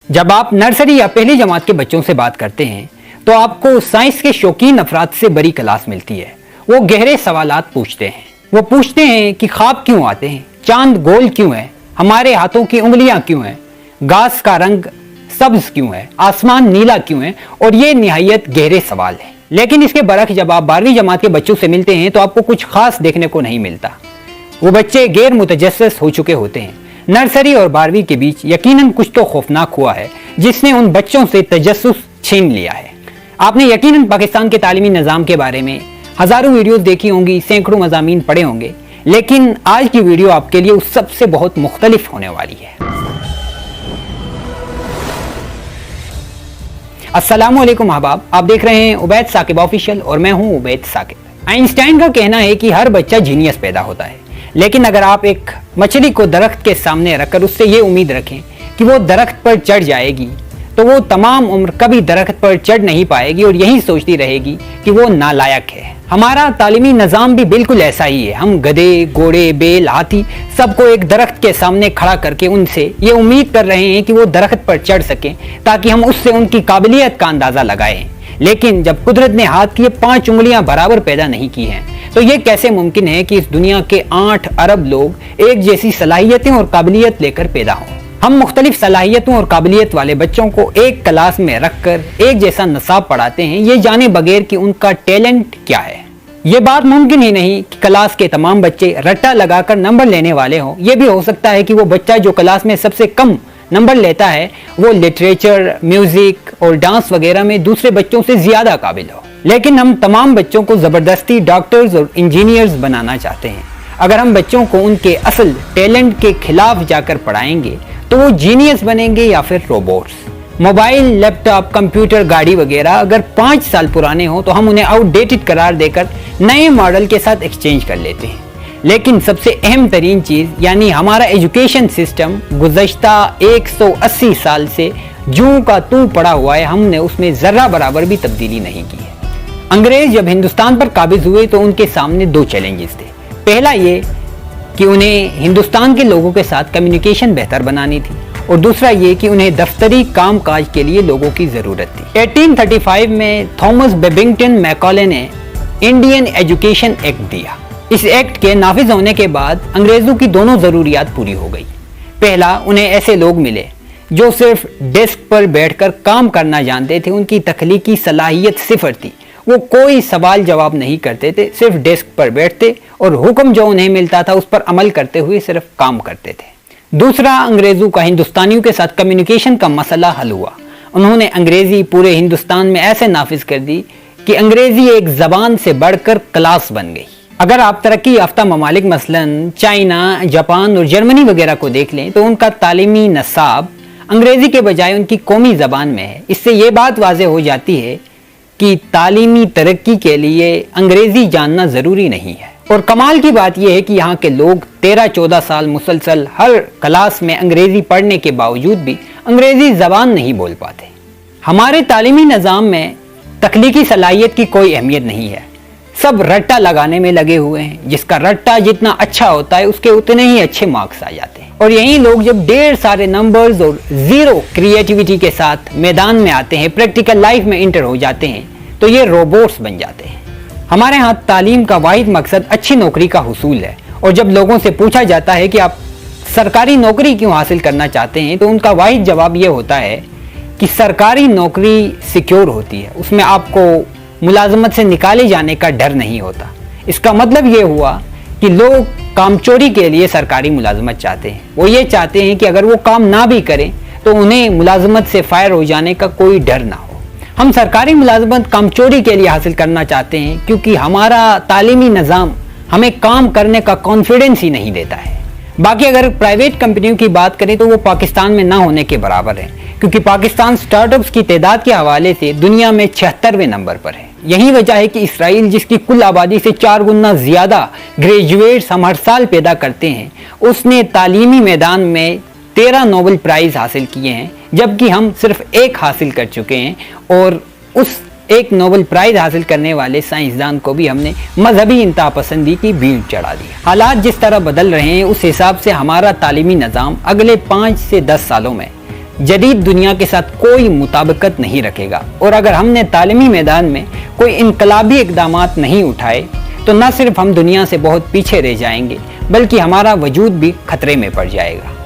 जब आप नर्सरी या पहली जमात के बच्चों से बात करते हैं तो आपको साइंस के शौकीन अफराद से बड़ी क्लास मिलती है। वो गहरे सवालात पूछते हैं। वो पूछते हैं कि ख्वाब क्यों आते हैं, चांद गोल क्यों है, हमारे हाथों की उंगलियां क्यों हैं, घास का रंग सब्ज क्यों है, आसमान नीला क्यों है, और ये निहायत गहरे सवाल है। लेकिन इसके बरख जब आप 12वीं जमात के बच्चों से मिलते हैं तो आपको कुछ खास देखने को नहीं मिलता। वो बच्चे गैर मुतजस्सिस हो चुके होते हैं। नर्सरी और 12वीं के बीच यकीनन कुछ तो खौफनाक हुआ है जिसने उन बच्चों से तजस्सुस छीन लिया है। आपने यकीनन पाकिस्तान के तालीमी निज़ाम के बारे में हज़ारों वीडियोस देखी होंगी, सैकड़ों मज़ामीन पढ़े होंगे, लेकिन आज की वीडियो आपके लिए उस सबसे बहुत मुख्तलिफ होने वाली है। अस्सलामु अलैकुम अहबाब, आप देख रहे हैं उबैद साकिब ऑफिशियल और मैं हूं उबैद साकिब। आइंस्टाइन का कहना है कि हर बच्चा जीनियस पैदा होता है, लेकिन अगर आप एक मछली को दरख्त के सामने रखकर उससे ये उम्मीद रखें कि वो दरख्त पर चढ़ जाएगी तो वो तमाम उम्र कभी दरख्त पर चढ़ नहीं पाएगी और यही सोचती रहेगी कि वो नालायक है। हमारा तालीमी निज़ाम भी बिल्कुल ऐसा ही है। हम गधे, घोड़े, बैल, हाथी सबको एक दरख्त के सामने खड़ा करके उनसे ये उम्मीद कर रहे हैं कि वो दरख्त पर चढ़ सकें ताकि हम उससे उनकी काबिलियत का अंदाज़ा लगाएं। लेकिन जब कुदरत ने हाथ की 5 उंगलियां बराबर पैदा नहीं की हैं तो ये कैसे मुमकिन है कि इस दुनिया के 8 अरब लोग एक जैसी सलाहियतें और काबिलियत लेकर पैदा हों। हम मुख्तलिफ सलाहियतों और काबिलियत वाले बच्चों को एक क्लास में रखकर एक जैसा नसाब पढ़ाते हैं, ये जाने बगैर कि उनका टैलेंट क्या है। ये बात मुमकिन ही नहीं कि क्लास के तमाम बच्चे रट्टा लगाकर नंबर लेने वाले हों। ये भी हो सकता है कि वो बच्चा जो क्लास में सबसे कम नंबर लेता है वो लिटरेचर, म्यूजिक और डांस वगैरह में दूसरे बच्चों से ज्यादा काबिल हो। लेकिन हम तमाम बच्चों को जबरदस्ती डॉक्टर्स और इंजीनियर्स बनाना चाहते हैं। अगर हम बच्चों को उनके असल टैलेंट के खिलाफ जाकर पढ़ाएंगे तो वो जीनियस बनेंगे या फिर रोबोट्स। मोबाइल, लैपटॉप, कंप्यूटर, गाड़ी वगैरह अगर 5 साल पुराने हो तो हम उन्हें आउटडेटेड करार देकर नए मॉडल के साथ एक्सचेंज कर लेते हैं। लेकिन सबसे अहम तरीन चीज़ यानी हमारा एजुकेशन सिस्टम गुज़श्ता 180 साल से जूं का तू पड़ा हुआ है। हमने उसमें ज़र्रा बराबर भी तब्दीली नहीं की है। अंग्रेज जब हिंदुस्तान पर काबिज हुए तो उनके सामने 2 चैलेंजेस थे। पहला ये कि उन्हें हिंदुस्तान के लोगों के साथ कम्युनिकेशन बेहतर बनानी थी और दूसरा ये कि उन्हें दफ्तरी काम काज के लिए लोगों की ज़रूरत थी। 1835 में थॉमस बेबिंगटन मैकॉले ने इंडियन एजुकेशन एक्ट दिया। इस एक्ट के नाफिज होने के बाद अंग्रेज़ों की दोनों ज़रूरियात पूरी हो गई। पहला, उन्हें ऐसे लोग मिले जो सिर्फ डेस्क पर बैठकर काम करना जानते थे, उनकी तख्लीकी सलाहियत सिफर थी, वो कोई सवाल जवाब नहीं करते थे, सिर्फ डेस्क पर बैठते और हुक्म जो उन्हें मिलता था उस पर अमल करते हुए सिर्फ काम करते थे। दूसरा, अंग्रेज़ों का हिंदुस्तानियों के साथ कम्युनिकेशन का मसला हल हुआ। उन्होंने अंग्रेज़ी पूरे हिंदुस्तान में ऐसे नाफिज कर दी कि अंग्रेज़ी एक ज़बान से बढ़कर क्लास बन गई। अगर आप तरक्की याफ्ता ममालिक मसलन चाइना, जापान और जर्मनी वगैरह को देख लें तो उनका तालीमी नसाब अंग्रेज़ी के बजाय उनकी कौमी ज़बान में है। इससे ये बात वाज़ेह हो जाती है कि तालीमी तरक्की के लिए अंग्रेज़ी जानना ज़रूरी नहीं है। और कमाल की बात यह है कि यहाँ के लोग 13-14 साल मुसलसल हर क्लास में अंग्रेज़ी पढ़ने के बावजूद भी अंग्रेज़ी ज़बान नहीं बोल पाते। हमारे तालीमी निज़ाम में तख्लीकी सलाहियत की कोई अहमियत नहीं है। सब रट्टा लगाने में लगे हुए हैं। जिसका रट्टा जितना अच्छा होता है उसके उतने ही अच्छे मार्क्स आ जाते हैं। और यही लोग जब ढेर सारे नंबर्स और ज़ीरो क्रिएटिविटी के साथ मैदान में आते हैं, प्रैक्टिकल लाइफ में इंटर हो जाते हैं, तो ये रोबोट्स बन जाते हैं। हमारे यहाँ तालीम का वाहिद मकसद अच्छी नौकरी का हुसूल है। और जब लोगों से पूछा जाता है कि आप सरकारी नौकरी क्यों हासिल करना चाहते हैं तो उनका वाहिद जवाब ये होता है कि सरकारी नौकरी सिक्योर होती है, उसमें आपको मुलाजमत से निकाले जाने का डर नहीं होता। इसका मतलब ये हुआ कि लोग कामचोरी के लिए सरकारी मुलाजमत चाहते हैं। वो ये चाहते हैं कि अगर वो काम ना भी करें तो उन्हें मुलाजमत से फायर हो जाने का कोई डर ना हो। हम सरकारी मुलाजमत कामचोरी के लिए हासिल करना चाहते हैं क्योंकि हमारा तालीमी निज़ाम हमें काम करने का कॉन्फिडेंस ही नहीं देता है। बाकी अगर प्राइवेट कंपनियों की बात करें तो वो पाकिस्तान में ना होने के बराबर है, क्योंकि पाकिस्तान स्टार्टअप्स की तादाद के हवाले से दुनिया में 76वें नंबर पर है। यही वजह है कि इसराइल, जिसकी कुल आबादी से 4 गुना ज़्यादा ग्रेजुएट्स हम हर साल पैदा करते हैं, उसने तालीमी मैदान में 13 नोबेल प्राइज़ हासिल किए हैं, जबकि हम सिर्फ 1 हासिल कर चुके हैं। और उस एक नोबेल प्राइज़ हासिल करने वाले साइंसदान को भी हमने मजहबी इंतहा पसंदी की भीड़ चढ़ा दी। हालात जिस तरह बदल रहे हैं उस हिसाब से हमारा तालीमी निज़ाम अगले 5 से 10 सालों में जदीद दुनिया के साथ कोई मुताबिकत नहीं रखेगा। और अगर हमने तालीमी मैदान में कोई इनकलाबी इक़दामात नहीं उठाए तो न सिर्फ हम दुनिया से बहुत पीछे रह जाएंगे बल्कि हमारा वजूद भी खतरे में पड़ जाएगा।